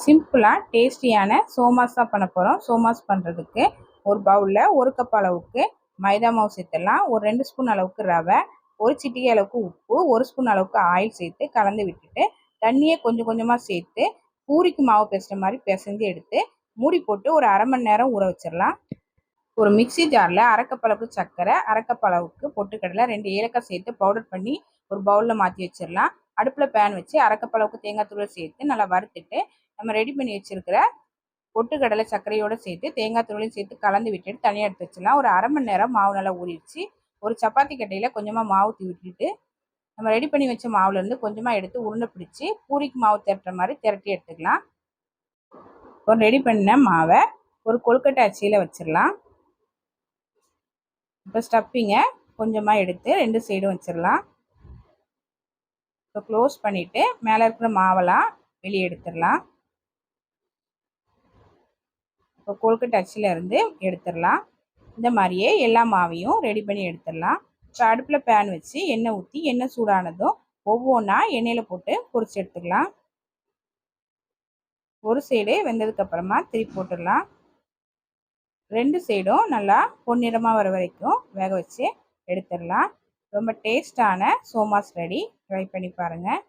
சிம்பிளாக டேஸ்டியான சோமாஸ் தான் பண்ண போகிறோம். சோமாஸ் பண்ணுறதுக்கு ஒரு பவுலில் 1 கப் அளவுக்கு மைதா மாவு சேர்த்துடலாம். ஒரு 2 ஸ்பூன் அளவுக்கு ரவை, ஒரு சிட்டிகை அளவுக்கு உப்பு, 1 ஸ்பூன் அளவுக்கு ஆயில் சேர்த்து கலந்து விட்டுட்டு தண்ணியை கொஞ்சம் கொஞ்சமாக சேர்த்து பூரிக்கு மாவு பேசுகிற மாதிரி பிசைஞ்சு எடுத்து மூடி போட்டு ஒரு அரை மணி நேரம் ஊற வச்சிடலாம். ஒரு மிக்சி ஜாரில் அரை கப் அளவுக்கு சர்க்கரை, அரை கப் அளவுக்கு பொட்டுக்கடலை, 2 ஏலக்காய் சேர்த்து பவுடர் பண்ணி ஒரு பவுலில் மாற்றி வச்சிடலாம். அடுப்பில் பேன் வச்சு அரை கப் அளவுக்கு தேங்காய் தூளை சேர்த்து நல்லா வறுத்துட்டு நம்ம ரெடி பண்ணி வச்சிருக்கிற பொட்டுக்கடலை சர்க்கரையோடு சேர்த்து தேங்காய் தூளையும் சேர்த்து கலந்து விட்டுட்டு தனியாக எடுத்து வச்சிடலாம். ஒரு அரை மணி நேரம் மாவு நல்லா ஊறிடுச்சு. ஒரு சப்பாத்தி கட்டையில் கொஞ்சமாக மாவு ஊற்றி விட்டுட்டு நம்ம ரெடி பண்ணி வச்ச மாவுலேருந்து கொஞ்சமாக எடுத்து உருண்டை பிடிச்சி பூரிக்கு மாவு திரட்டுற மாதிரி திரட்டி எடுத்துக்கலாம். இப்போ ரெடி பண்ண மாவை ஒரு கொழுக்கட்டை அச்சியில் வச்சிடலாம். இப்போ ஸ்டப்பிங்கை கொஞ்சமாக எடுத்து 2 சைடும் வச்சிடலாம். இப்போ க்ளோஸ் பண்ணிவிட்டு மேலே இருக்கிற மாவெல்லாம் வெளியே எடுத்துடலாம். இப்போ கொழுக்கட்டை அச்சில் இருந்து எடுத்துடலாம். இந்த மாதிரியே எல்லா மாவையும் ரெடி பண்ணி எடுத்துடலாம். இப்போ அடுப்பில் பேன் வச்சு எண்ணெய் ஊற்றி எண்ணெய் சூடானதும் ஒவ்வொன்றா எண்ணெயில் போட்டு பொரிச்சு எடுத்துக்கலாம். ஒரு சைடு வெந்ததுக்கப்புறமா திருப்பி போட்டுடலாம். 2 சைடும் நல்லா பொன்னிறமாக வர வரைக்கும் வேக வச்சு எடுத்துடலாம். ரொம்ப டேஸ்டான சோமாஸ் ரெடி. ட்ரை பண்ணி பாருங்கள்.